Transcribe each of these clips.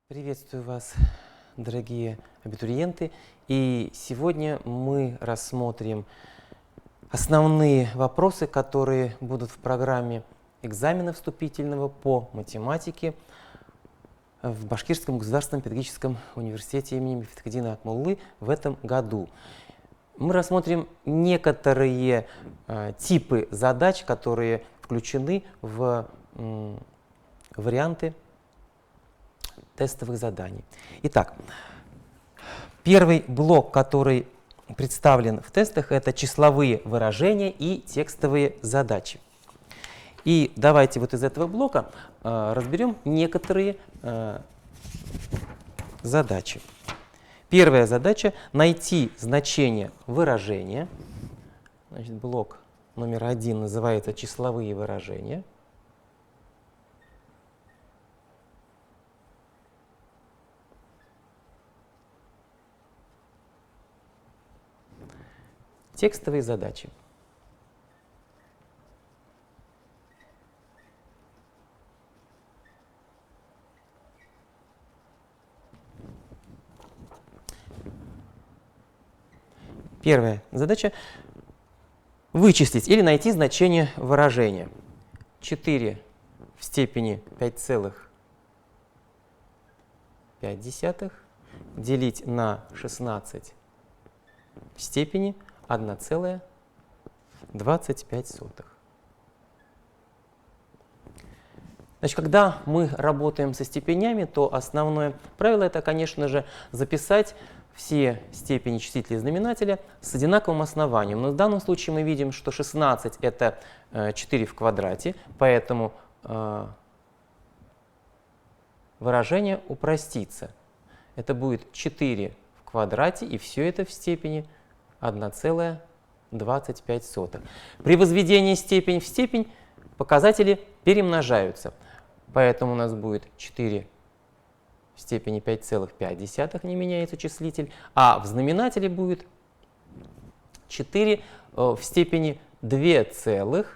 Приветствую вас, дорогие абитуриенты. И сегодня мы рассмотрим основные вопросы, которые будут в программе экзамена вступительного по математике в Башкирском государственном педагогическом университете имени Мифтахеддина Акмуллы в этом году. Мы рассмотрим некоторые типы задач, которые включены в варианты тестовых заданий. Итак, первый блок, который представлен в тестах, это числовые выражения и текстовые задачи. И давайте вот из этого блока разберем некоторые задачи. Первая задача – найти значение выражения. Значит, блок номер 1 называется «Числовые выражения». Текстовые задачи. Первая задача – вычислить или найти значение выражения. 4 в степени 5,5 делить на 16 в степени 1,25. Значит, когда мы работаем со степенями, то основное правило – это, конечно же, записать все степени числителя и знаменателя с одинаковым основанием. Но в данном случае мы видим, что 16 – это 4 в квадрате, поэтому выражение упростится. Это будет 4 в квадрате, и все это в степени 1,25. При возведении степень в степень показатели перемножаются. Поэтому у нас будет 4 в степени 5,5, не меняется числитель, а в знаменателе будет 4 в степени 2,5.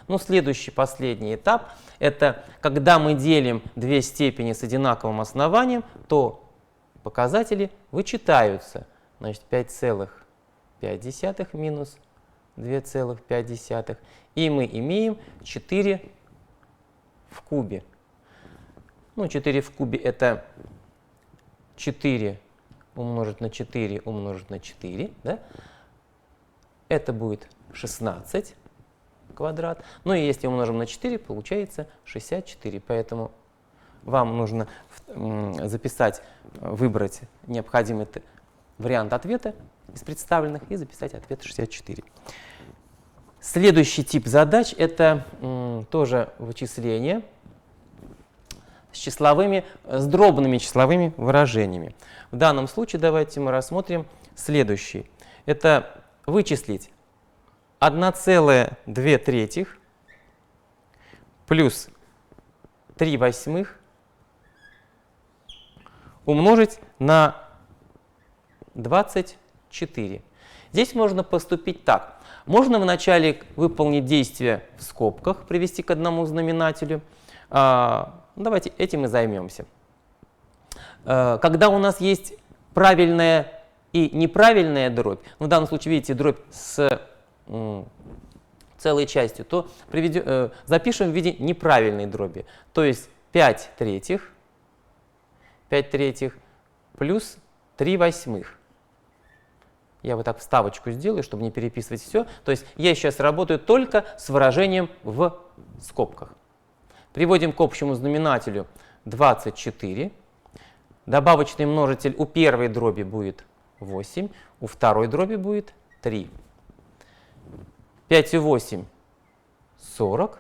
Ну, следующий, последний этап – это когда мы делим две степени с одинаковым основанием, то показатели вычитаются. Значит, 5,5 минус 2,5. И мы имеем 4 в кубе. Ну, 4 в кубе – это 4 умножить на 4 умножить на 4. Да? Это будет 16 квадрат. Ну и если умножим на 4, получается 64. Поэтому вам нужно записать, выбрать необходимый вариант ответа из представленных и записать ответ 64. Следующий тип задач – это тоже вычисление с дробными числовыми выражениями. В данном случае давайте мы рассмотрим следующий. Это вычислить 1,2 плюс 3/8 умножить на 24. Здесь можно поступить так. Можно вначале выполнить действие в скобках, привести к одному знаменателю. Давайте этим и займемся. Когда у нас есть правильная и неправильная дробь, в данном случае, видите, дробь с целой частью, то запишем в виде неправильной дроби. То есть 5/3 плюс 3/8. Я вот так вставочку сделаю, чтобы не переписывать все. То есть я сейчас работаю только с выражением в скобках. Приводим к общему знаменателю 24. Добавочный множитель у первой дроби будет 8, у второй дроби будет 3. 5,8 – 40,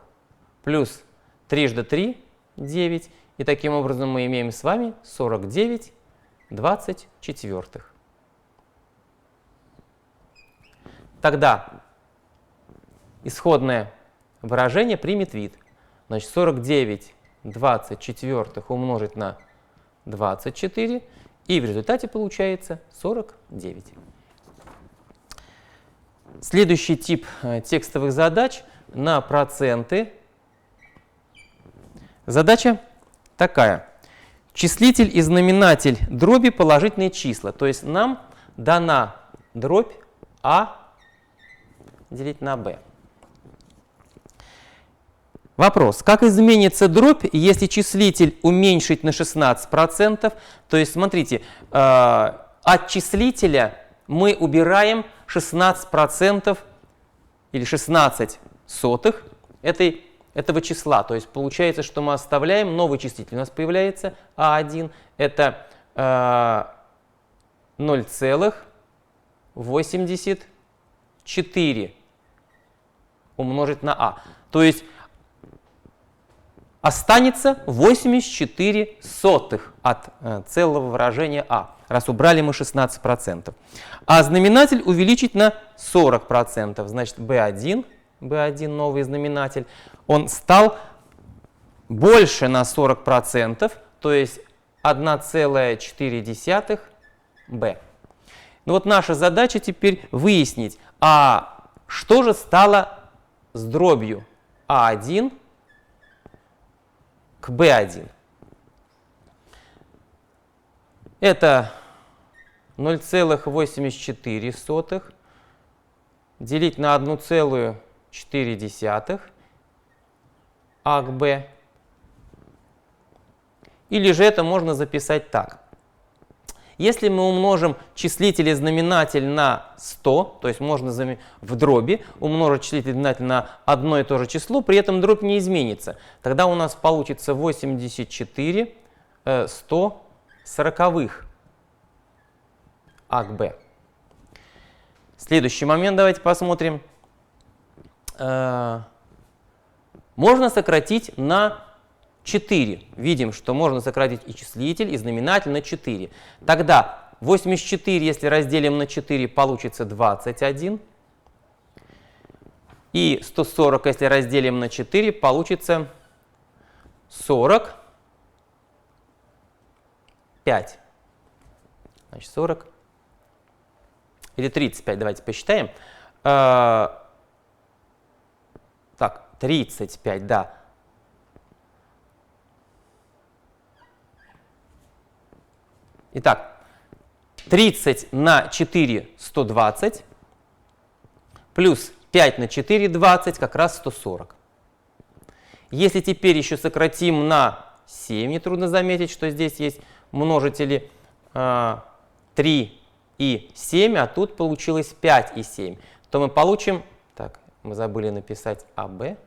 плюс 3 × 3 – 9. И таким образом мы имеем с вами 49/24. Тогда исходное выражение примет вид. Значит, 49/24 умножить на 24, и в результате получается 49. Следующий тип текстовых задач на проценты. Задача такая. Числитель и знаменатель дроби положительные числа. То есть нам дана дробь А делить на Б. Вопрос. Как изменится дробь, если числитель уменьшить на 16%? То есть, смотрите, от числителя мы убираем 16% или 16 сотых этого числа. То есть, получается, что мы оставляем новый числитель. У нас появляется А1. Это 0,84 умножить на А. То есть, останется 84 сотых от целого выражения А, раз убрали мы 16%. А знаменатель увеличить на 40%. Значит, B1 новый знаменатель, он стал больше на 40%, то есть 1,4 B. Ну вот наша задача теперь выяснить, а что же стало с дробью А1 к B1. Это 0,84 делить на 1,4 А к B. Или же это можно записать так. Если мы умножим числитель и знаменатель на 100, то есть можно в дроби умножить числитель и знаменатель на одно и то же число, при этом дробь не изменится. Тогда у нас получится 84 140 А к Б. Следующий момент давайте посмотрим. Можно сократить на 4. Видим, что можно сократить и числитель, и знаменатель на 4. Тогда 84, если разделим на 4, получится 21. И 140, если разделим на 4, получится 45. Значит, 40. Или 35, давайте посчитаем. Так, 35, да. Итак, 30 на 4 – 120, плюс 5 на 4 – 20, как раз 140. Если теперь еще сократим на 7, нетрудно заметить, что здесь есть множители 3 и 7, а тут получилось 5 и 7, то мы получим, так, мы забыли написать АБ,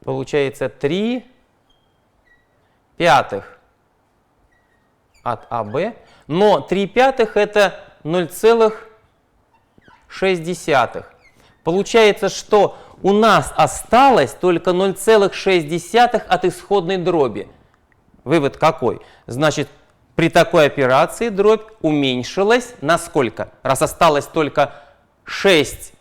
получается 3 пятых от АБ, но 3 пятых это 0,6. Получается, что у нас осталось только 0,6 от исходной дроби. Вывод какой? Значит, при такой операции дробь уменьшилась на сколько? Раз осталось только 6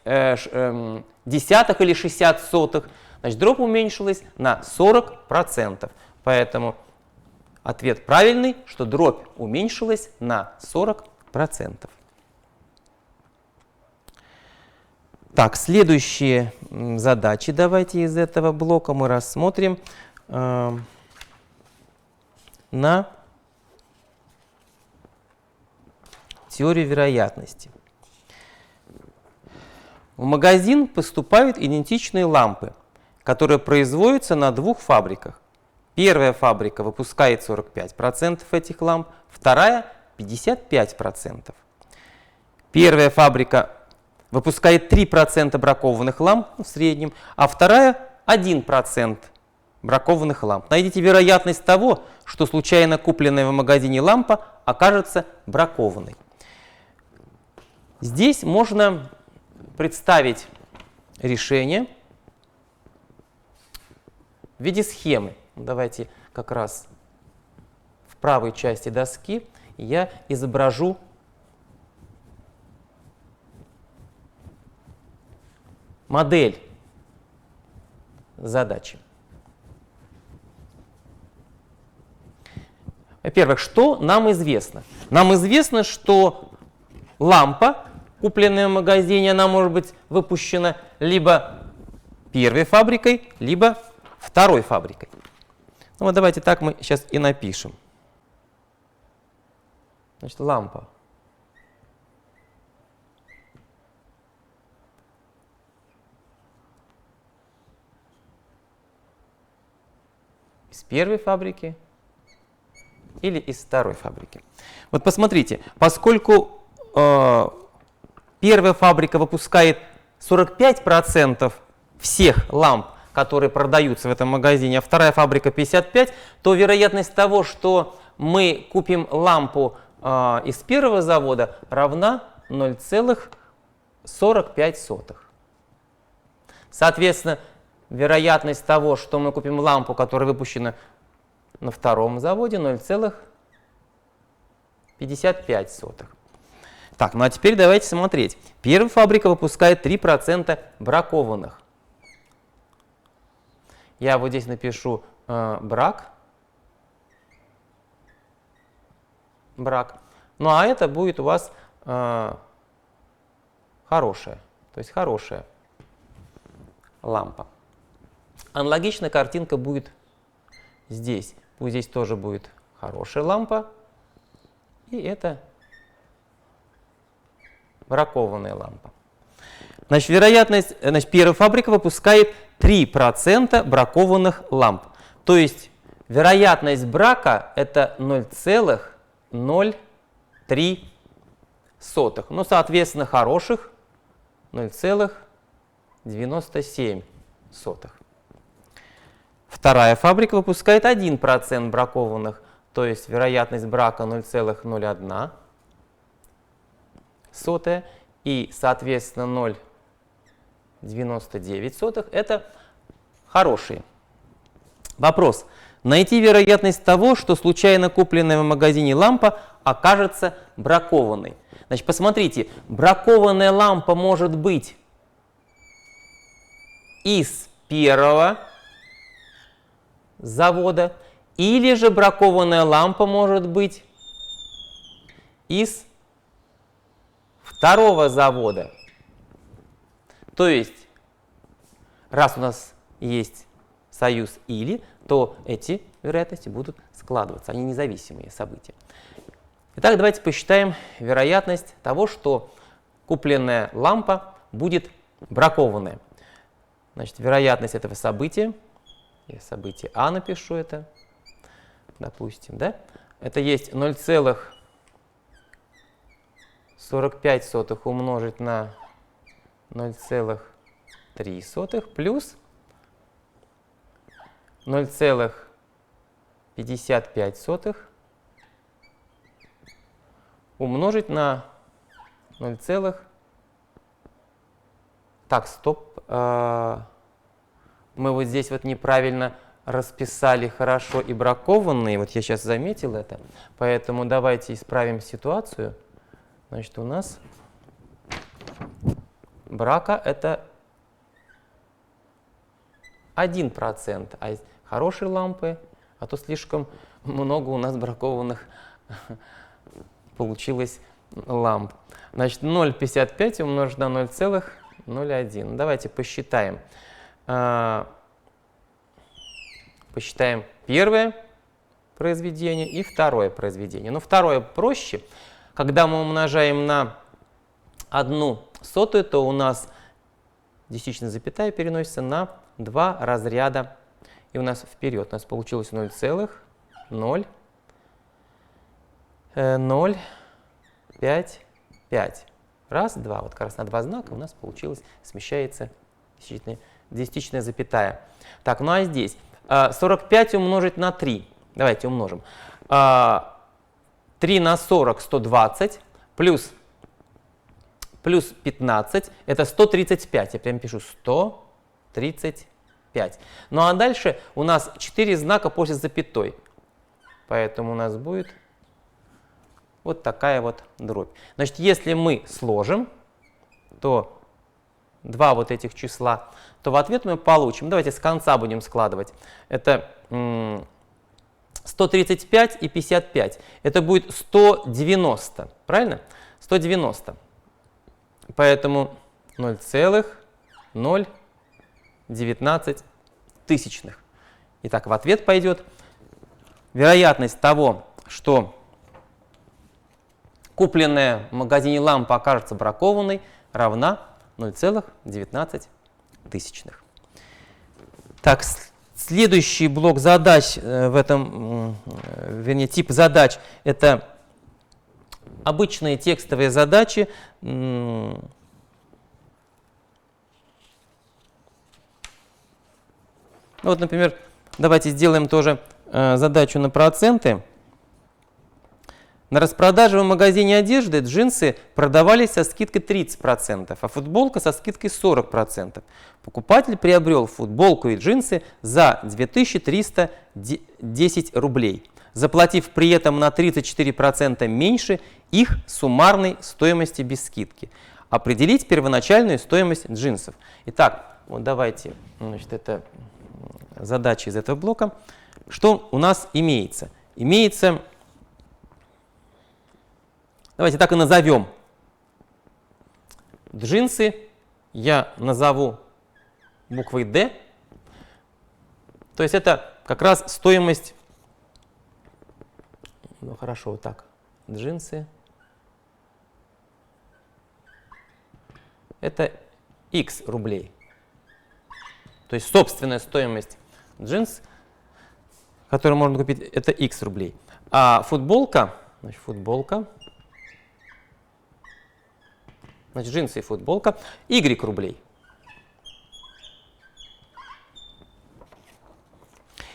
десятых или 60 сотых, значит, дробь уменьшилась на 40%. Поэтому ответ правильный, что дробь уменьшилась на 40%. Так, следующие задачи давайте из этого блока мы рассмотрим на теорию вероятности. В магазин поступают идентичные лампы, которые производятся на двух фабриках. Первая фабрика выпускает 45% этих ламп, вторая 55%. Первая фабрика выпускает 3% бракованных ламп в среднем, а вторая 1% бракованных ламп. Найдите вероятность того, что случайно купленная в магазине лампа окажется бракованной. Здесь можно представить решение в виде схемы. Давайте как раз в правой части доски я изображу модель задачи. Во-первых, что нам известно? Нам известно, что лампа, купленная в магазине, она может быть выпущена либо первой фабрикой, либо второй фабрикой. Ну вот давайте так мы сейчас и напишем. Значит, лампа. Из первой фабрики или из второй фабрики. Вот посмотрите, поскольку первая фабрика выпускает 45% всех ламп, которые продаются в этом магазине, а вторая фабрика 55%, то вероятность того, что мы купим лампу из первого завода, равна 0,45. Соответственно, вероятность того, что мы купим лампу, которая выпущена на втором заводе, 0,55. Так, ну а теперь давайте смотреть. Первая фабрика выпускает 3% бракованных. Я вот здесь напишу брак. Ну а это будет у вас хорошая, то есть хорошая лампа. Аналогичная картинка будет здесь. Пусть здесь тоже будет хорошая лампа. И это бракованная лампа. Значит, первая фабрика выпускает 3% бракованных ламп. То есть вероятность брака это 0,03. Ну, соответственно, хороших 0,97. Вторая фабрика выпускает 1% бракованных, то есть вероятность брака 0,01. И, соответственно, 0,99 это хорошие. Вопрос. Найти вероятность того, что случайно купленная в магазине лампа окажется бракованной. Значит, посмотрите, бракованная лампа может быть из первого завода, или же бракованная лампа может быть из второго завода. То есть, раз у нас есть союз «или», то эти вероятности будут складываться, они независимые события. Итак, давайте посчитаем вероятность того, что купленная лампа будет бракованная. Значит, вероятность этого события, я событие А напишу это, допустим, да? Это есть 0,45 умножить на 0,3 плюс 0,55 умножить на 0, так, стоп, мы вот здесь вот неправильно расписали хорошо и бракованные, вот я сейчас заметил это, поэтому давайте исправим ситуацию. Значит, у нас брака это 1%, а хорошие лампы, а то слишком много у нас бракованных получилось ламп. Значит, 0,55 умножить на 0,01. Давайте посчитаем. Посчитаем первое произведение и второе произведение. Но второе проще. Когда мы умножаем на 1/100, то у нас десятичная запятая переносится на 2 разряда. И у нас вперед. У нас получилось 0,005. Раз, два. Вот как раз на 2 знака у нас получилось, смещается десятичная запятая. Так, ну а здесь 45 умножить на 3. Давайте умножим. 3 на 40 – 120, плюс 15 – это 135. Я прям пишу 135. Ну а дальше у нас 4 знака после запятой. Поэтому у нас будет вот такая вот дробь. Значит, если мы сложим, то два вот этих числа, то в ответ мы получим, давайте с конца будем складывать, это 135 и 55. Это будет 190, правильно? 190. Поэтому 0,019. Итак, в ответ пойдет вероятность того, что купленная в магазине лампа окажется бракованной, равна 0,19. Так, следующий блок задач в этом, вернее, тип задач — это обычные текстовые задачи. Вот, например, давайте сделаем тоже задачу на проценты. На распродаже в магазине одежды джинсы продавались со скидкой 30%, а футболка со скидкой 40%. Покупатель приобрел футболку и джинсы за 2310 рублей, заплатив при этом на 34% меньше их суммарной стоимости без скидки. Определить первоначальную стоимость джинсов. Итак, вот давайте, значит, это задача из этого блока. Что у нас имеется? Имеется, давайте так и назовем. Джинсы я назову буквой D. То есть это как раз стоимость, ну хорошо, вот так, джинсы. Это X рублей. То есть собственная стоимость джинс, которую можно купить, это X рублей. А футболка, значит, джинсы и футболка, Y рублей.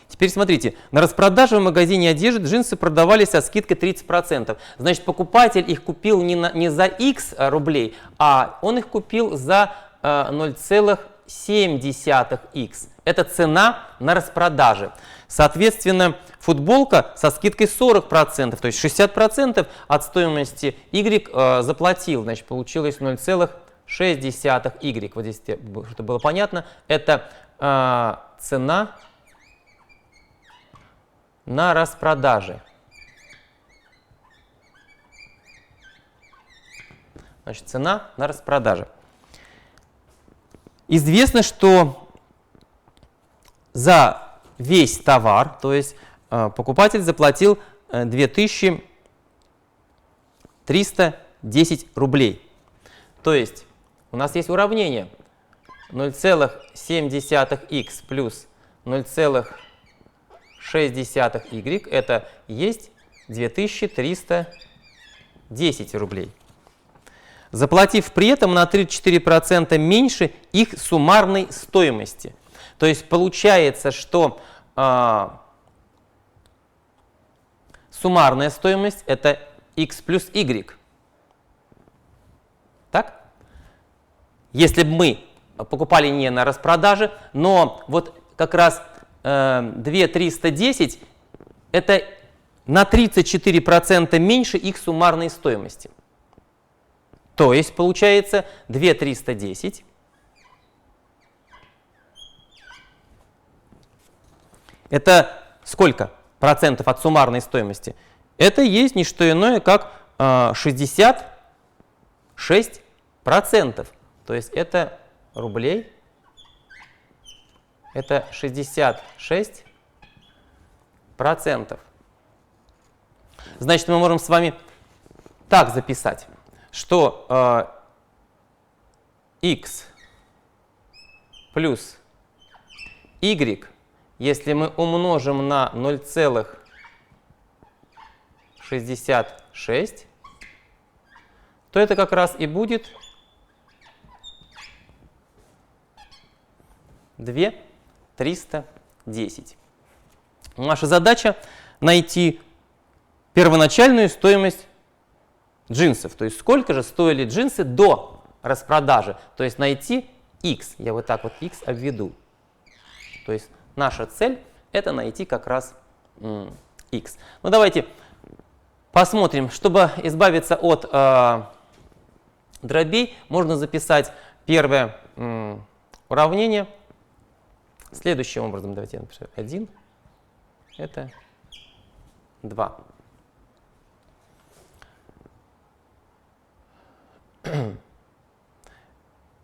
Теперь смотрите, на распродаже в магазине одежды джинсы продавались со скидкой 30%. Значит, покупатель их купил не за X рублей, а он их купил за 0,7X. Это цена на распродаже. Соответственно, футболка со скидкой 40%, то есть 60% от стоимости Y заплатил. Значит, получилось 0,6Y. Вот здесь, чтобы было понятно, это цена на распродаже. Значит, цена на распродаже. Известно, что за весь товар, то есть покупатель заплатил 2310 рублей. То есть у нас есть уравнение 0,7x плюс 0,6y, это есть 2310 рублей. Заплатив при этом на 34% меньше их суммарной стоимости. То есть получается, что суммарная стоимость это X плюс Y. Так? Если бы мы покупали не на распродаже, но вот как раз 2310 это на 34% меньше их суммарной стоимости. То есть получается 2310 это сколько процентов от суммарной стоимости? Это есть не что иное, как 66%. То есть это рублей, это 66%. Значит, мы можем с вами так записать, что X плюс Y, если мы умножим на 0,66, то это как раз и будет 2310. Наша задача найти первоначальную стоимость джинсов, то есть сколько же стоили джинсы до распродажи, то есть найти X. Я вот так вот X обведу. То есть наша цель это найти как раз X. Ну давайте посмотрим, чтобы избавиться от дробей, можно записать первое уравнение следующим образом. Давайте я напишу 1, это 2.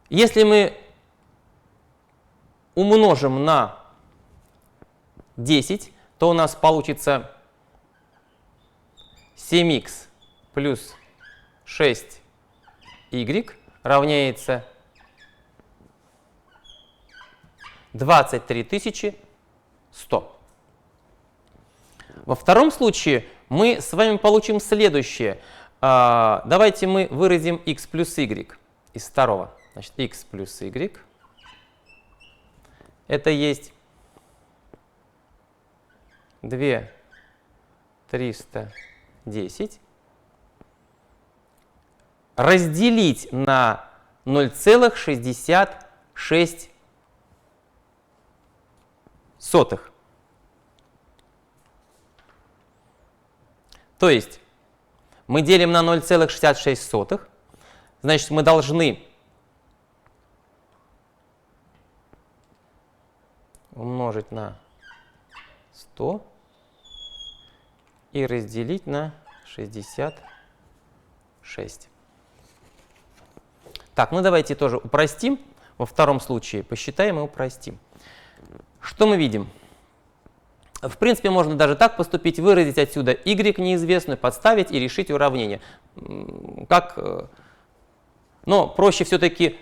Если мы умножим на 10, то у нас получится 7х плюс 6y равняется 23 100. Во втором случае мы с вами получим следующее. Давайте мы выразим x плюс y из второго. Значит, x плюс y это есть 2310 разделить на 0,66. То есть мы делим на 0,66, значит, мы должны умножить на 100 и разделить на 66. Так, ну давайте тоже упростим. Во втором случае посчитаем и упростим. Что мы видим? В принципе, можно даже так поступить, выразить отсюда y неизвестную, подставить и решить уравнение. Но проще все-таки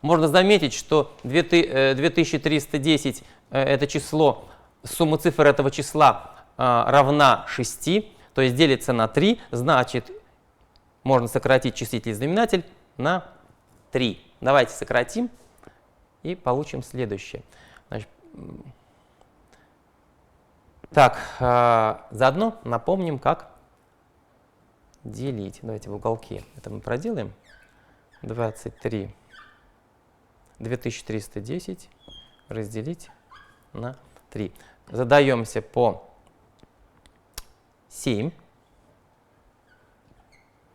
можно заметить, что 2310 это число, сумма цифр этого числа равна 6, то есть делится на 3, значит, можно сократить числитель и знаменатель на 3. Давайте сократим и получим следующее. Значит, так, заодно напомним, как делить. Давайте в уголке это мы проделаем. 2310 разделить на 3. Задаемся по 7.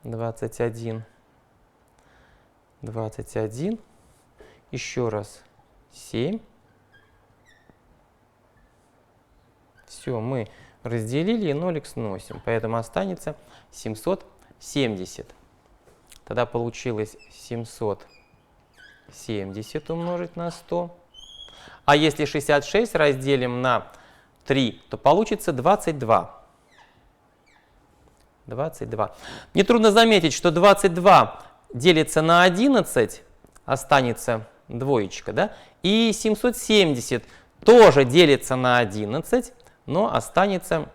21. Еще раз 7. Все, мы разделили и нолик сносим, поэтому останется 770. Тогда получилось 770 умножить на 100. А если 66 разделим на 3, то получится 22. 22. Нетрудно заметить, что 22 делится на 11, останется двоечка, да? И 770 тоже делится на 11, но останется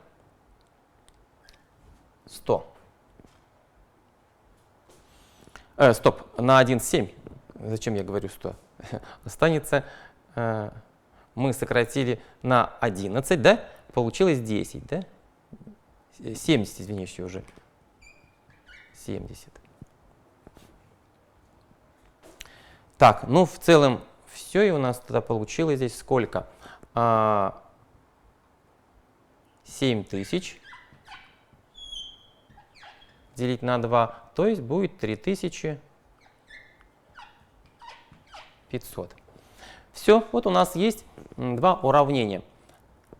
100. Стоп, на 1,7. Зачем я говорю 100? Останется, мы сократили на 11, да? Получилось 10, да? 70, извините, уже. 70. Так, ну в целом все, и у нас тогда получилось здесь сколько? 7000 делить на 2, то есть будет 3500. Все, вот у нас есть два уравнения.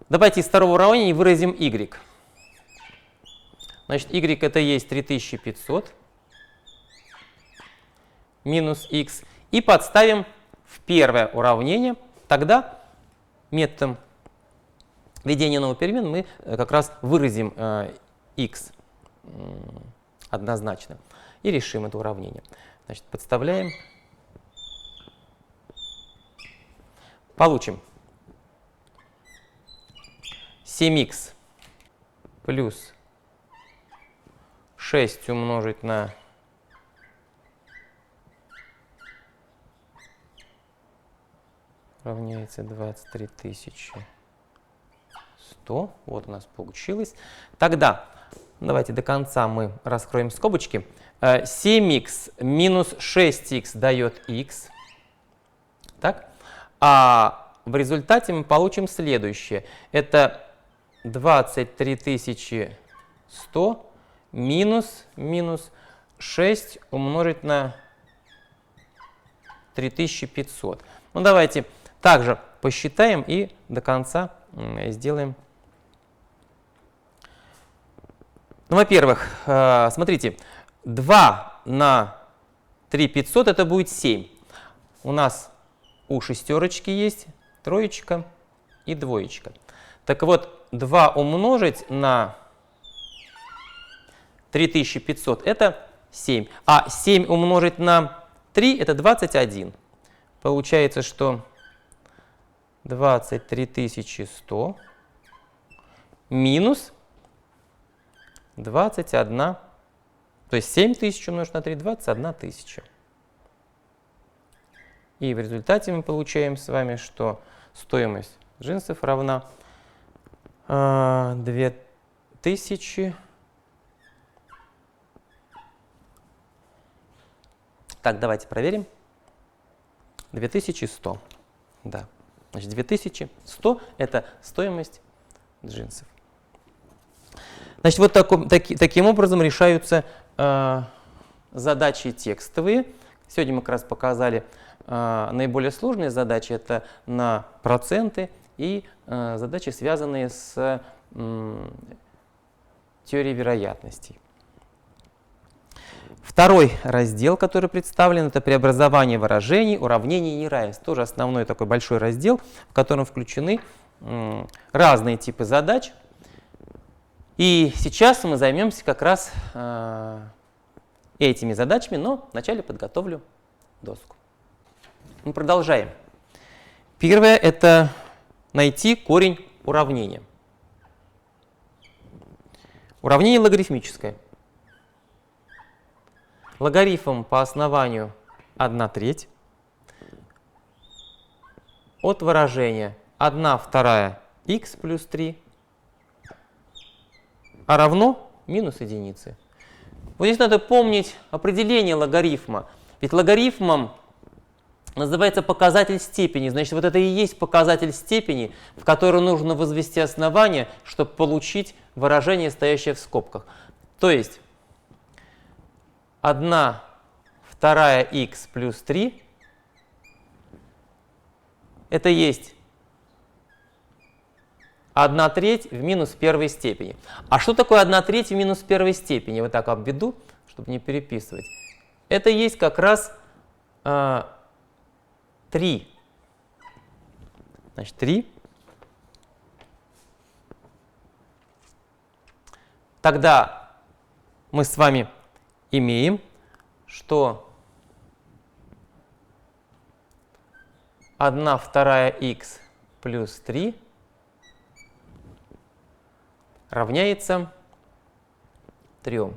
Давайте из второго уравнения выразим y. Значит, y это есть 3500 минус x. И подставим в первое уравнение. Тогда методом введения новых перемен мы как раз выразим x однозначно и решим это уравнение. Значит, подставляем. Получим 7х плюс 6 умножить на 23100. Вот у нас получилось. Тогда давайте до конца мы раскроем скобочки. 7х минус 6х дает х. Так? А в результате мы получим следующее. Это 23100 минус 6 умножить на 3500. Ну давайте также посчитаем и до конца сделаем. Ну, во-первых, смотрите, 2 на 3500 это будет 7. У нас у шестерочки есть троечка и двоечка. Так вот, 2 умножить на 3500 – это 7. А 7 умножить на 3 – это 21. Получается, что 23100 минус 21. То есть 7000 умножить на 3 – 21 тысяча. И в результате мы получаем с вами, что стоимость джинсов равна 2000. Так, давайте проверим. 2100. Да. Значит, 2100 – это стоимость джинсов. Значит, вот таким образом решаются задачи текстовые. Сегодня мы как раз показали наиболее сложные задачи. Это на проценты и задачи, связанные с теорией вероятностей. Второй раздел, который представлен, это преобразование выражений, уравнений и неравенств. Тоже основной такой большой раздел, в котором включены разные типы задач. И сейчас мы займемся как раз этими задачами, но вначале подготовлю доску. Мы продолжаем. Первое – это найти корень уравнения. Уравнение логарифмическое. Логарифм по основанию 1/3 от выражения 1/2 х плюс 3 равно минус единице. Вот здесь надо помнить определение логарифма. Ведь логарифмом называется показатель степени. Значит, вот это и есть показатель степени, в который нужно возвести основание, чтобы получить выражение, стоящее в скобках. То есть 1/2 х плюс 3 это есть 1/3 в минус первой степени. А что такое 1/3 в минус первой степени? Вот так обведу, чтобы не переписывать. Это есть как раз 3. Значит, 3. Тогда мы с вами имеем, что 1/2 х плюс 3 равняется 3.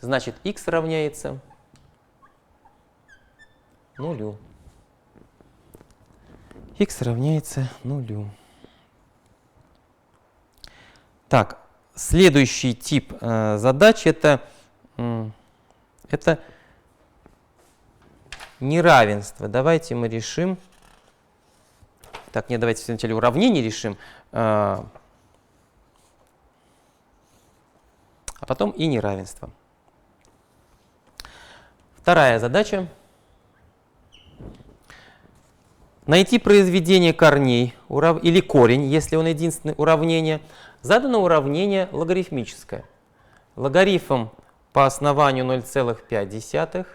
Значит, х равняется 0. Х равняется 0. Так, следующий тип задач это неравенство. Давайте мы решим. Так, нет, давайте сначала уравнение решим, а потом и неравенство. Вторая задача. Найти произведение корней или корень, если он единственное уравнение. Задано уравнение логарифмическое. Логарифм по основанию 0,5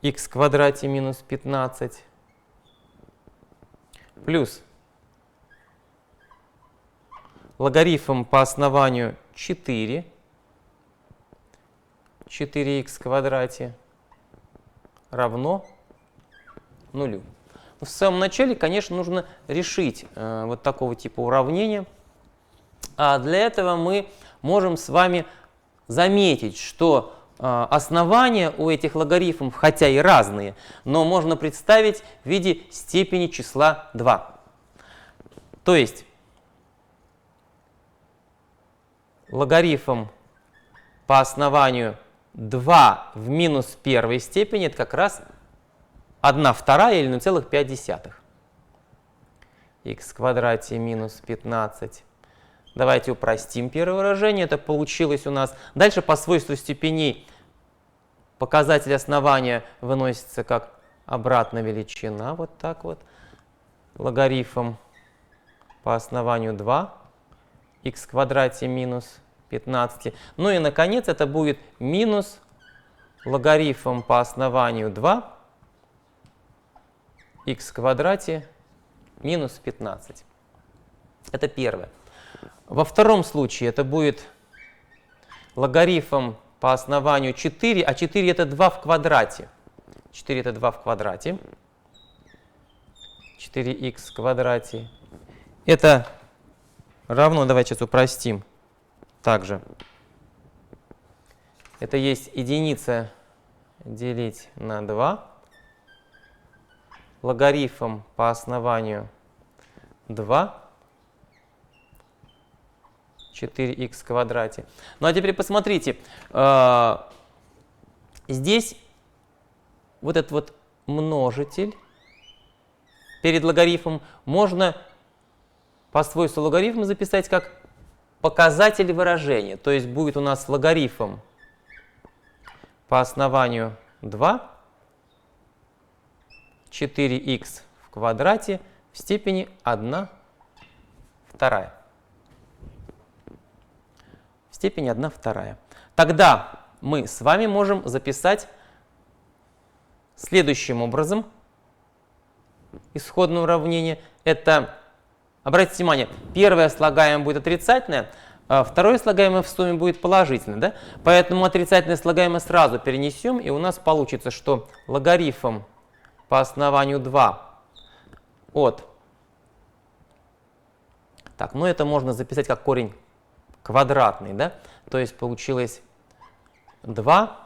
х в квадрате минус 15 плюс логарифм по основанию 4х в квадрате равно 0. В самом начале, конечно, нужно решить вот такого типа уравнения. А для этого мы можем с вами заметить, что основания у этих логарифмов, хотя и разные, но можно представить в виде степени числа 2. То есть логарифм по основанию 2 в минус первой степени это как раз 1/2 или 0,5. Х в квадрате минус 15. Давайте упростим первое выражение. Это получилось у нас. Дальше по свойству степеней показатель основания выносится как обратная величина. Вот так вот. Логарифм по основанию 2. Х в квадрате минус 15. Ну и наконец это будет минус логарифм по основанию 2. Х в квадрате минус 15. Это первое. Во втором случае это будет логарифм по основанию 4, а 4 это 2 в квадрате. 4 это 2 в квадрате. 4х в квадрате. Это равно, давайте сейчас упростим, также. Это есть единица делить на 2. Логарифм по основанию 2. 4х в квадрате. Ну а теперь посмотрите. Здесь вот этот вот множитель перед логарифмом можно по свойству логарифма записать как показатель выражения. То есть будет у нас логарифм по основанию 2, 4х в квадрате в степени 1/2. В степени 1/2. Тогда мы с вами можем записать следующим образом исходное уравнение. Это, обратите внимание, первое слагаемое будет отрицательное, а второе слагаемое в сумме будет положительное. Да? Поэтому отрицательное слагаемое сразу перенесем, и у нас получится, что логарифм по основанию 2 от... Так, ну это можно записать как корень квадратный, да? То есть получилось 2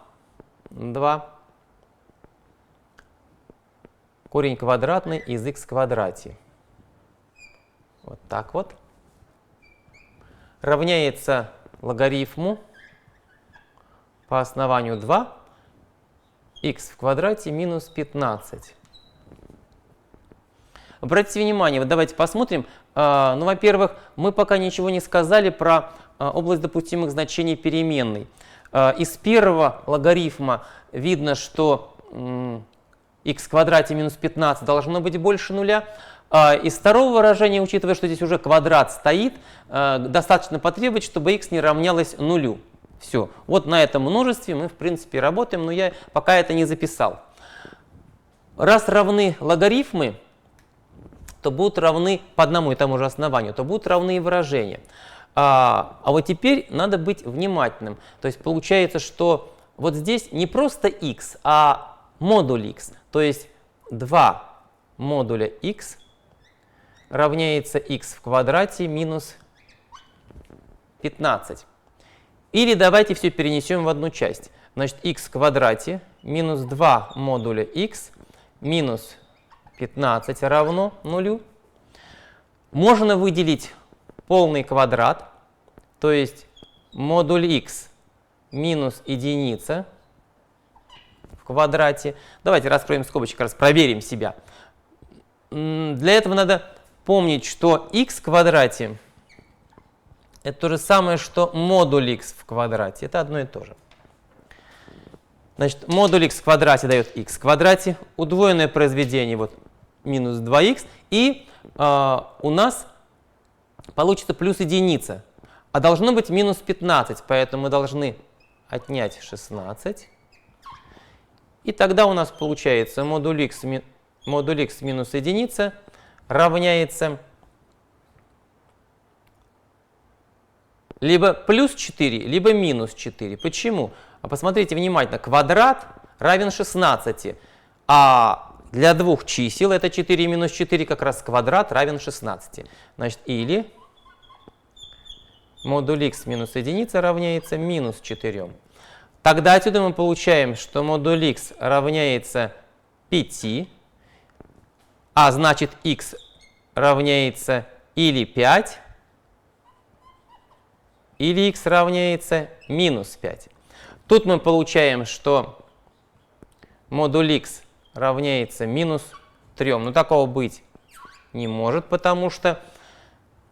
корень квадратный из х в квадрате. Вот так вот. Равняется логарифму по основанию 2 х в квадрате минус 15. Обратите внимание, вот давайте посмотрим. Ну, во-первых, мы пока ничего не сказали про область допустимых значений переменной. Из первого логарифма видно, что х в квадрате минус 15 должно быть больше нуля. Из второго выражения, учитывая, что здесь уже квадрат стоит, достаточно потребовать, чтобы х не равнялось нулю. Все. Вот на этом множестве мы, в принципе, работаем, но я пока это не записал. Раз равны логарифмы, то будут равны по одному и тому же основанию, то будут равны и выражения. А вот теперь надо быть внимательным. То есть получается, что вот здесь не просто х, а модуль х. То есть 2 модуля х равняется х в квадрате минус 15. Или давайте все перенесем в одну часть. Значит, х в квадрате минус 2 модуля х минус 15 равно нулю. Можно выделить полный квадрат, то есть модуль х минус единица в квадрате. Давайте раскроем скобочки, раз проверим себя. Для этого надо помнить, что х в квадрате это то же самое, что модуль х в квадрате. Это одно и то же. Значит, модуль х в квадрате дает х в квадрате. Удвоенное произведение вот минус 2х. И у нас получится плюс единица. А должно быть минус 15. Поэтому мы должны отнять 16. И тогда у нас получается модуль х минус единица равняется либо плюс 4, либо минус 4. Почему? А посмотрите внимательно. Квадрат равен 16. А для двух чисел, это 4 и минус 4, как раз квадрат равен 16. Значит, или модуль х минус единица равняется минус 4. Тогда отсюда мы получаем, что модуль х равняется 5. А значит, х равняется или 5, или х равняется минус 5. Тут мы получаем, что модуль х равняется минус 3. Но такого быть не может, потому что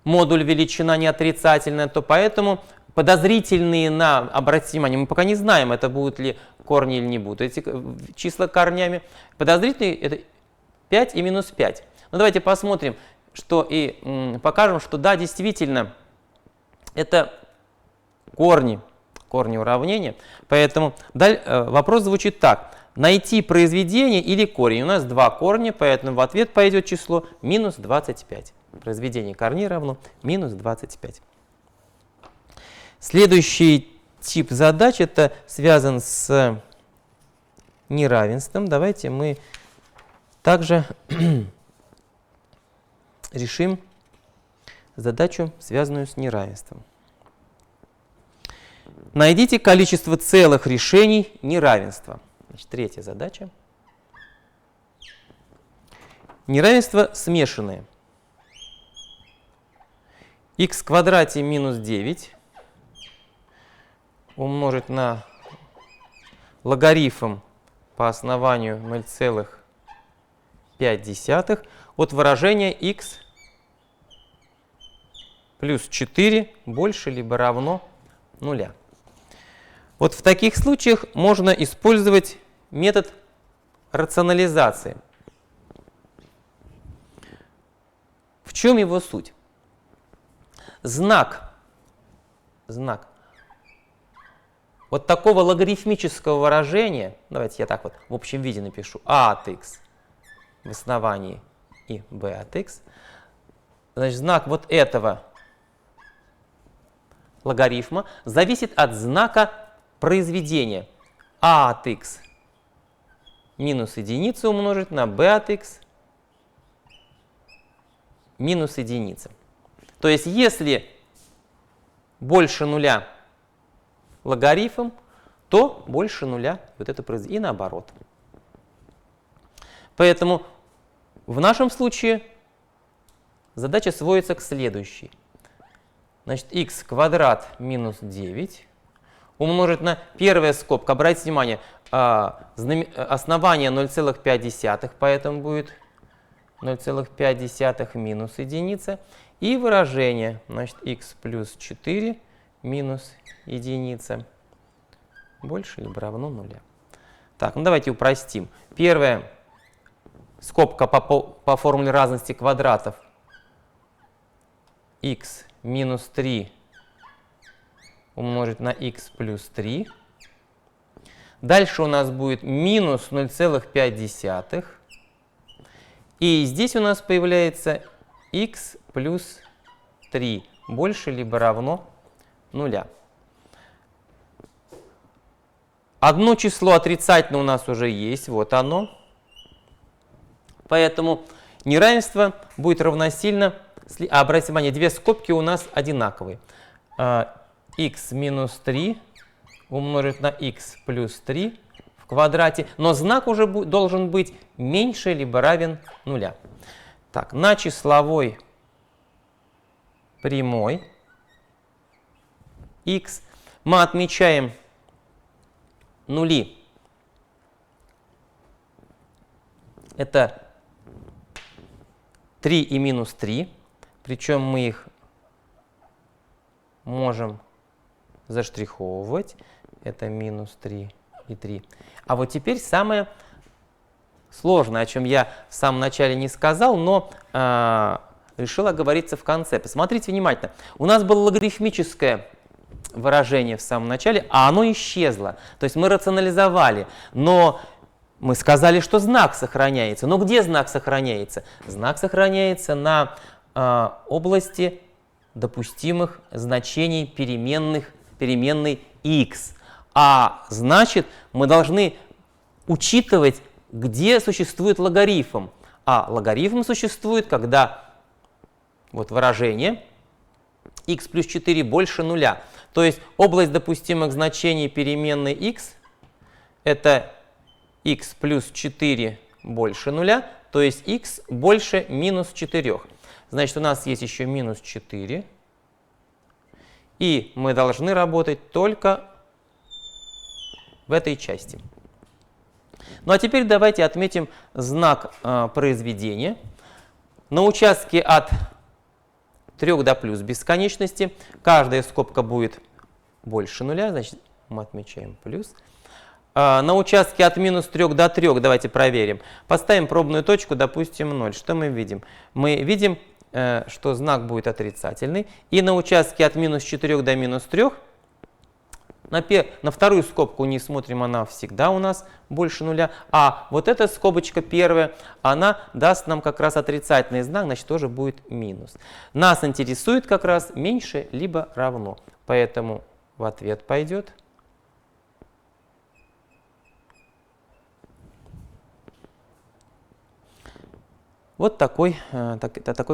модуль величина не отрицательная, то поэтому подозрительные на, обратите внимание, мы пока не знаем, это будут ли корни или не будут эти числа корнями. Подозрительные это 5 и минус 5. Ну давайте посмотрим, что и покажем, что да, действительно, это корни уравнения. Поэтому вопрос звучит так. Найти произведение или корень. У нас два корня, поэтому в ответ пойдет число минус 25. произведение корней равно минус 25. Следующий тип задач это связан с неравенством. Давайте мы также решим задачу, связанную с неравенством. Найдите количество целых решений неравенства. Значит, третья задача. Неравенство смешанное. Х в квадрате минус 9 умножить на логарифм по основанию 0,5 от выражения х плюс 4 больше либо равно 0. Вот в таких случаях можно использовать метод рационализации. В чем его суть? Знак вот такого логарифмического выражения, давайте я так вот в общем виде напишу, а от х в основании и b от х, значит, знак вот этого логарифма зависит от знака произведения а от х минус единица умножить на b от х минус единица. То есть, если больше нуля логарифм, то больше нуля вот это произведение, и наоборот. Поэтому в нашем случае задача сводится к следующей. Значит, х квадрат минус 9 умножить на первая скобка. Обратите внимание, основание 0,5, поэтому будет 0,5 минус единица. И выражение, значит, х плюс 4 минус единица больше либо равно 0. Так, ну давайте упростим. Первая скобка по формуле разности квадратов. Х минус 3 умножить на х плюс 3. Дальше у нас будет минус 0,5. И здесь у нас появляется х плюс 3 больше либо равно 0. Одно число отрицательное у нас уже есть, вот оно. Поэтому неравенство будет равносильно, обратите внимание, две скобки у нас одинаковые. Х минус 3 умножить на х плюс 3 в квадрате, но знак уже должен быть меньше либо равен 0. Так, на числовой прямой х мы отмечаем нули. Это 3 и минус 3, причем мы их можем заштриховывать. Это минус 3 и 3. А вот теперь самое сложное, о чем я в самом начале не сказал, но решил оговориться в конце. Посмотрите внимательно. У нас было логарифмическое выражение в самом начале, а оно исчезло. То есть мы рационализовали, но мы сказали, что знак сохраняется. Но где знак сохраняется? Знак сохраняется на области допустимых значений переменной x. А значит, мы должны учитывать, где существует логарифм. А логарифм существует, когда вот выражение x плюс 4 больше 0. То есть область допустимых значений переменной x это x плюс 4 больше 0, то есть x больше минус 4. Значит, у нас есть еще минус 4. И мы должны работать только в этой части. Ну а теперь давайте отметим знак произведения. На участке от 3 до плюс бесконечности каждая скобка будет больше 0, значит мы отмечаем плюс. На участке от минус 3 до 3 давайте проверим. Поставим пробную точку, допустим 0. Что мы видим? Мы видим, что знак будет отрицательный. И на участке от минус 4 до минус 3 На вторую скобку не смотрим, она всегда у нас больше нуля. А вот эта скобочка первая, она даст нам как раз отрицательный знак, значит тоже будет минус. Нас интересует как раз меньше либо равно. Поэтому в ответ пойдет вот такой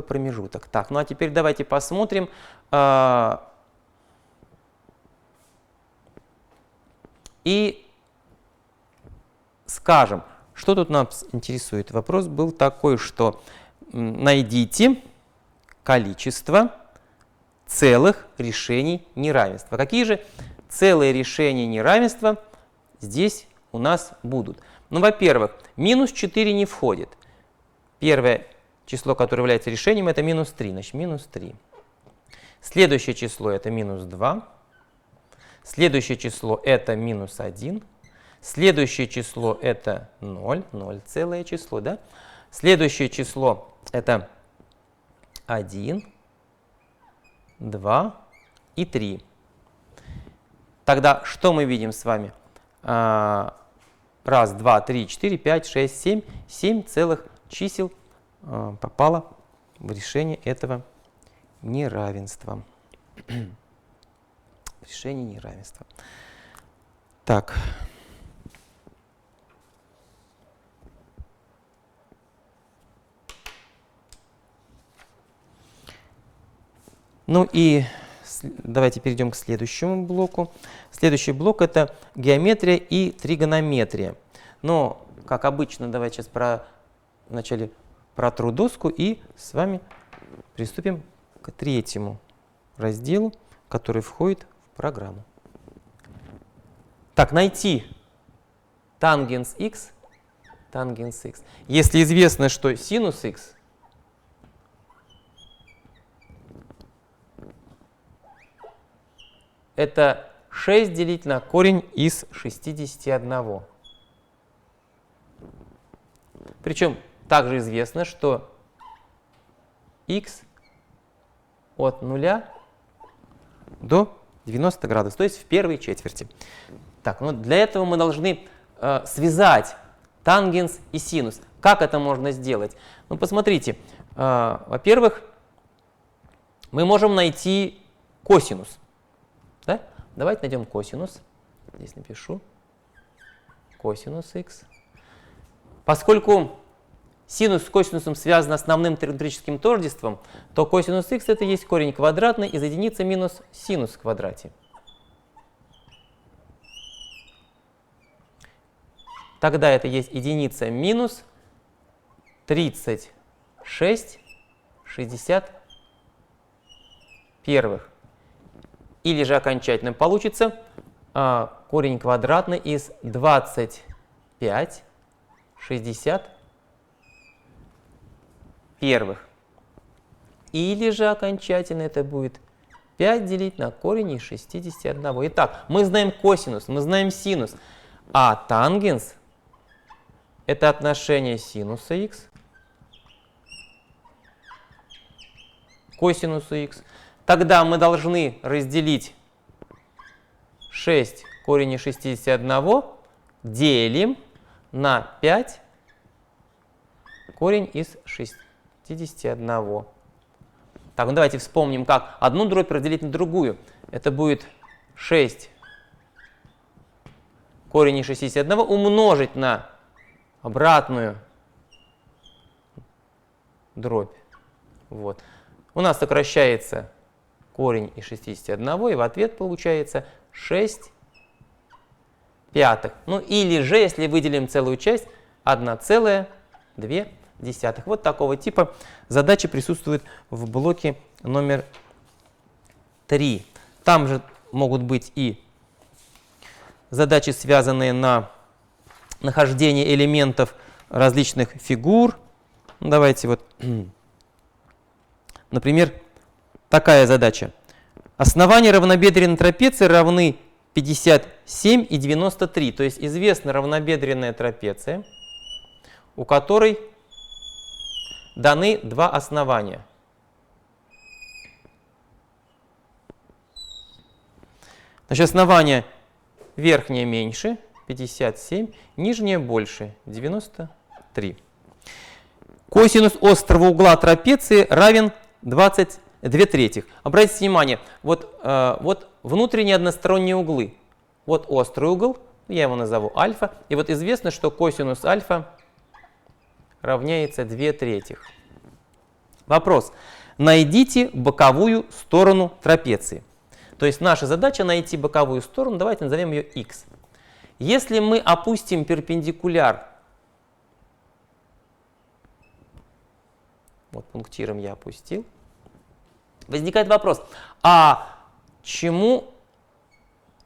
промежуток. Так, ну а теперь давайте посмотрим. И скажем, что тут нас интересует. Вопрос был такой, что найдите количество целых решений неравенства. Какие же целые решения неравенства здесь у нас будут? Ну, во-первых, минус 4 не входит. Первое число, которое является решением, это минус 3. Значит, минус 3. Следующее число это минус 2. Следующее число это минус 1. Следующее число это 0. 0 целое число, да? Следующее число это 1, 2 и 3. Тогда что мы видим с вами? 1, 2, 3, 4, 5, 6, 7. 7 целых чисел попало в решение этого неравенства. Решение неравенства. Так. Ну и давайте перейдем к следующему блоку. Следующий блок это геометрия и тригонометрия. Но, как обычно, давайте сейчас вначале протру доску и с вами приступим к третьему разделу, который входит в программу. Так, найти тангенс x. Тангенс x. Если известно, что синус x это 6 делить на корень из 61. Причем также известно, что x от 0 до 90 градусов, то есть в первой четверти. Так, ну для этого мы должны связать тангенс и синус. Как это можно сделать? Ну, посмотрите, во-первых, мы можем найти косинус. Да? Давайте найдем косинус. Здесь напишу косинус x. Поскольку синус с косинусом связан основным тригонометрическим тождеством, то косинус x это есть корень квадратный из единицы минус синус в квадрате. Тогда это есть единица минус 36/61. Или же окончательно получится корень квадратный из 25/61. Или же окончательно это будет 5 делить на корень из 61. Итак, мы знаем косинус, мы знаем синус, а тангенс это отношение синуса x к косинусу x. Тогда мы должны разделить 6 корень из 61 делим на 5 корень из 61. Так, ну давайте вспомним, как одну дробь разделить на другую. Это будет 6 корень из 61 умножить на обратную дробь. Вот. У нас сокращается корень из 61, и в ответ получается 6 пятых. Ну или же, если выделим целую часть, 1,2. Вот такого типа задачи присутствуют в блоке номер 3. Там же могут быть и задачи, связанные на нахождение элементов различных фигур. Ну, давайте вот, например, такая задача. Основания равнобедренной трапеции равны 57 и 93. То есть известна равнобедренная трапеция, у которой даны два основания. Значит, основание верхняя меньше 57, нижняя больше 93. Косинус острого угла трапеции равен 22/3. Обратите внимание, вот внутренние односторонние углы. Вот острый угол, я его назову альфа. И вот известно, что косинус альфа равняется 2/3. Вопрос. Найдите боковую сторону трапеции. То есть наша задача найти боковую сторону, давайте назовем ее x. Если мы опустим перпендикуляр, вот пунктиром я опустил, возникает вопрос, а чему,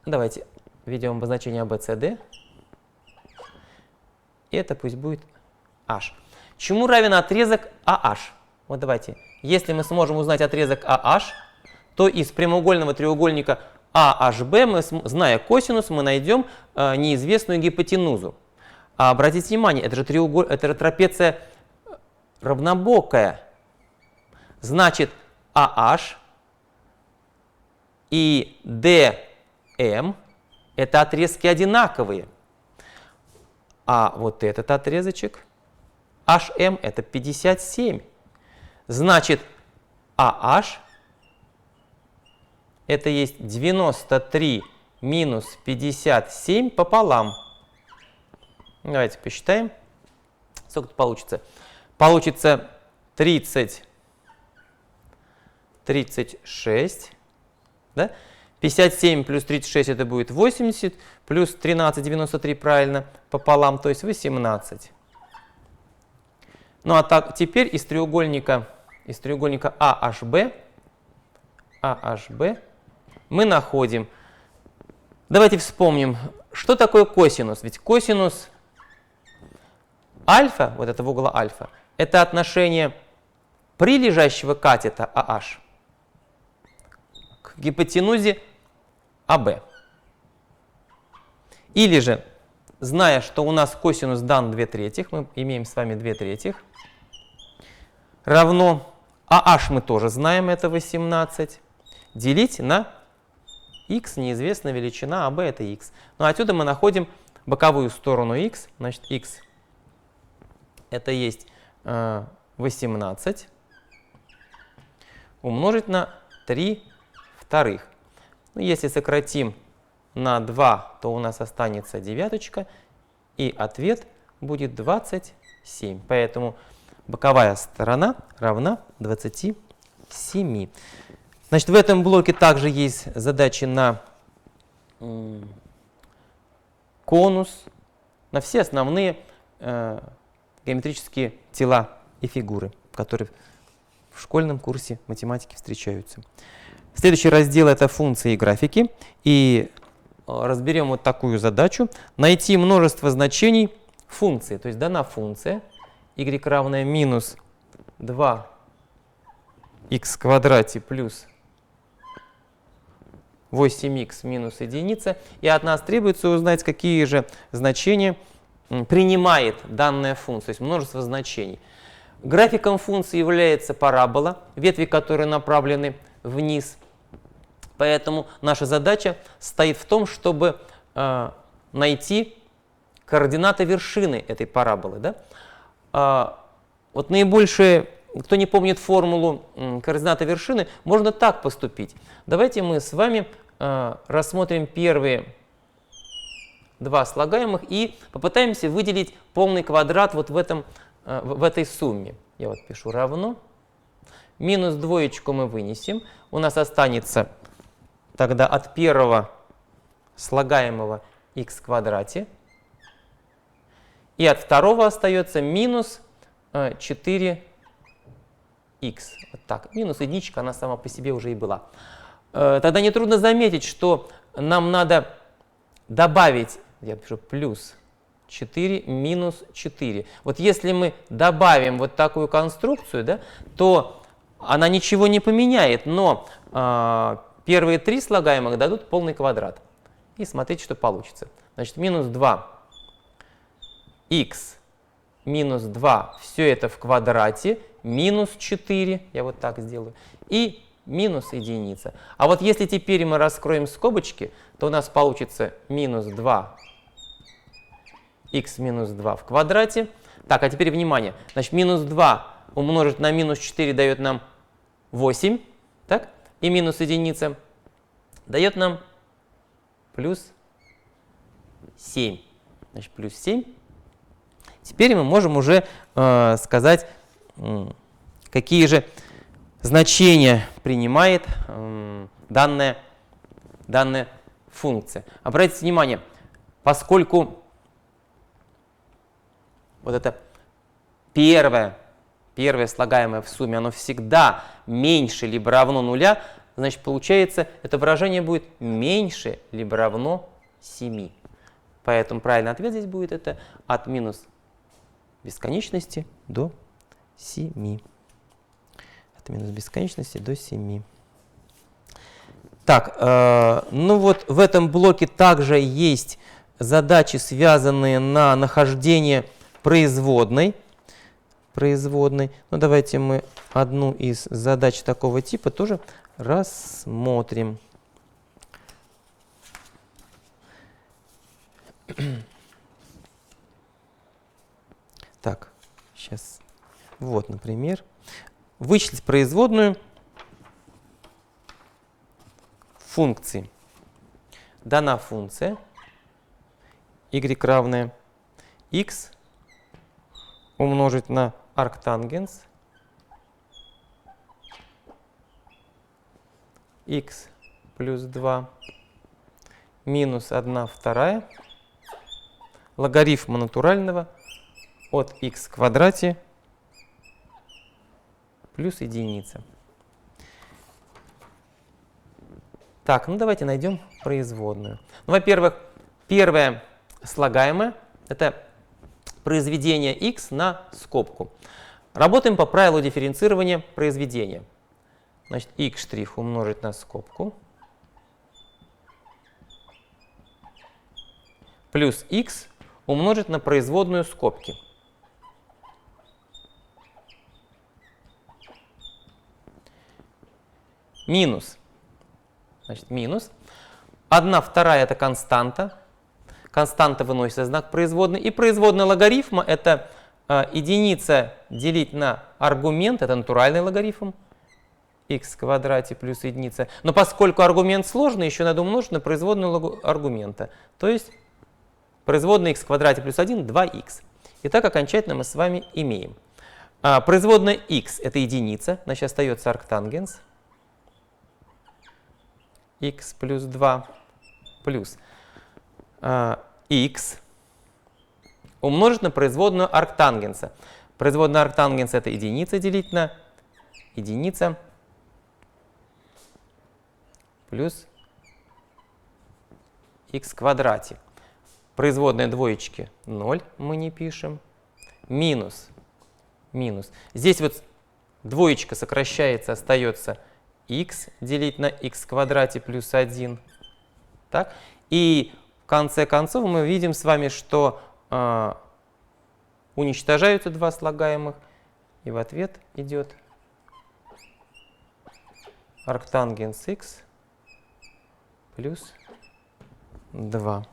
давайте введем обозначение ABCD, это пусть будет h. Чему равен отрезок AH? Вот давайте, если мы сможем узнать отрезок AH, то из прямоугольного треугольника AHB, мы, зная косинус, мы найдем неизвестную гипотенузу. А обратите внимание, это же трапеция равнобокая. Значит, AH и DM это отрезки одинаковые. А вот этот отрезочек HM это 57. Значит, AH это есть 93 минус 57 пополам. Давайте посчитаем. Сколько получится? Получится 36. Да? 57 плюс 36 это будет 80, плюс 13, 93 правильно, пополам, то есть 18. Ну а так, теперь из треугольника AHB мы находим, давайте вспомним, что такое косинус. Ведь косинус альфа, вот этого угла альфа, это отношение прилежащего катета AH к гипотенузе АБ. Или же, зная, что у нас косинус дан 2/3, мы имеем с вами 2/3, равно AH мы тоже знаем, это 18, делить на x, неизвестная величина, АБ это x. Ну а отсюда мы находим боковую сторону x, значит x это есть 18 умножить на 3/2. Ну, если сократим на 2, то у нас останется девяточка, и ответ будет 27. Поэтому боковая сторона равна 27. Значит, в этом блоке также есть задачи на конус, на все основные геометрические тела и фигуры, которые в школьном курсе математики встречаются. Следующий раздел — это функции и графики. И разберем вот такую задачу. Найти множество значений функции. То есть дана функция y равная минус 2х в квадрате плюс 8х минус единица. И от нас требуется узнать, какие же значения принимает данная функция, то есть множество значений. Графиком функции является парабола, ветви которой направлены вниз. Поэтому наша задача стоит в том, чтобы найти координаты вершины этой параболы. Да? Вот наибольшее, кто не помнит формулу координаты вершины, можно так поступить. Давайте мы с вами рассмотрим первые два слагаемых и попытаемся выделить полный квадрат вот в этой сумме. Я вот пишу равно. Минус двоечку мы вынесем. У нас останется тогда от первого слагаемого х в квадрате. И от второго остается минус 4х. Вот так. Минус единичка, она сама по себе уже и была. Тогда нетрудно заметить, что нам надо добавить, я пишу плюс 4 минус 4. Вот если мы добавим вот такую конструкцию, да, то она ничего не поменяет, но первые три слагаемых дадут полный квадрат. И смотрите, что получится. Значит, минус 2х минус 2, все это в квадрате, минус 4, я вот так сделаю, и минус единица. А вот если теперь мы раскроем скобочки, то у нас получится минус 2 х минус 2 в квадрате. Так, а теперь внимание. Значит, минус 2 умножить на минус 4 дает нам 8. Так? И минус единица дает нам плюс 7. Значит, плюс 7. Теперь мы можем уже сказать, какие же значения принимает данная функция. Обратите внимание, поскольку вот это первое слагаемое в сумме, оно всегда меньше либо равно нуля, значит, получается, это выражение будет меньше либо равно 7. Поэтому правильный ответ здесь будет это от минус бесконечности до 7. От минус бесконечности до 7. Так, ну вот в этом блоке также есть задачи, связанные на нахождение производной. Ну, давайте мы одну из задач такого типа тоже рассмотрим. Так, сейчас. Вот, например, вычислить производную функции. Дана функция y равная x умножить на арктангенс x плюс 2 минус 1/2 логарифма натурального от x в квадрате плюс единица. Так, ну давайте найдем производную. Ну, во-первых, первое слагаемое – это произведение x на скобку. Работаем по правилу дифференцирования произведения. Значит, x' умножить на скобку плюс x умножить на производную скобки. Минус. Значит, минус. 1/2 это константа. Константа выносится знак производной. И производная логарифма это единица делить на аргумент, это натуральный логарифм. X в квадрате плюс единица. Но поскольку аргумент сложный, еще надо умножить на производную аргумента. То есть производная x в квадрате плюс 1 2х. Итак, окончательно мы с вами имеем. Производная x это единица, значит остается арктангенс. X плюс 2 плюс x умножить на производную арктангенса. Производная арктангенса это единица делить на единица плюс x в квадрате. Производная двоечки 0 мы не пишем. Минус. Здесь вот двоечка сокращается, остается x делить на x в квадрате плюс 1. Так? И в конце концов мы видим с вами, что уничтожаются два слагаемых. И в ответ идет арктангенс x плюс 2.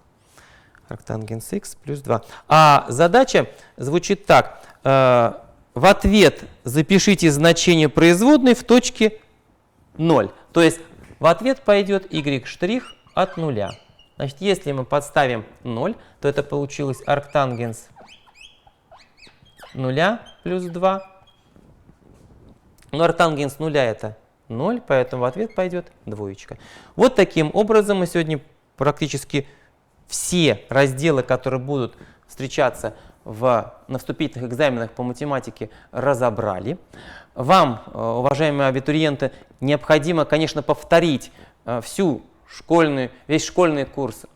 Арктангенс x плюс 2. А задача звучит так. В ответ запишите значение производной в точке 0. То есть в ответ пойдет y' от 0. Значит, если мы подставим 0, то это получилось арктангенс 0 плюс 2. Но арктангенс 0 это 0, поэтому в ответ пойдет двоечка. Вот таким образом мы сегодня практически все разделы, которые будут встречаться на вступительных экзаменах по математике, разобрали. Вам, уважаемые абитуриенты, необходимо, конечно, повторить весь школьный курс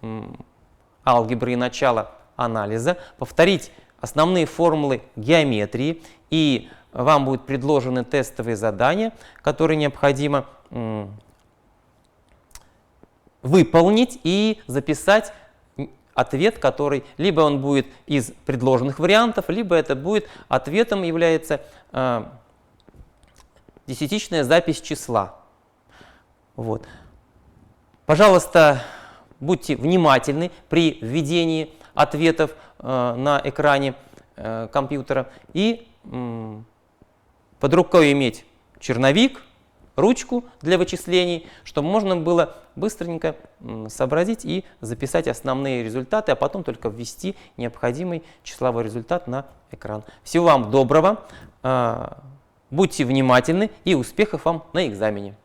алгебры и начала анализа, повторить основные формулы геометрии, и вам будут предложены тестовые задания, которые необходимо выполнить и записать ответ, который либо он будет из предложенных вариантов, либо это будет ответом является десятичная запись числа. Вот. Пожалуйста, будьте внимательны при введении ответов на экране компьютера и под рукой иметь черновик, ручку для вычислений, чтобы можно было быстренько сообразить и записать основные результаты, а потом только ввести необходимый числовой результат на экран. Всего вам доброго, будьте внимательны и успехов вам на экзамене.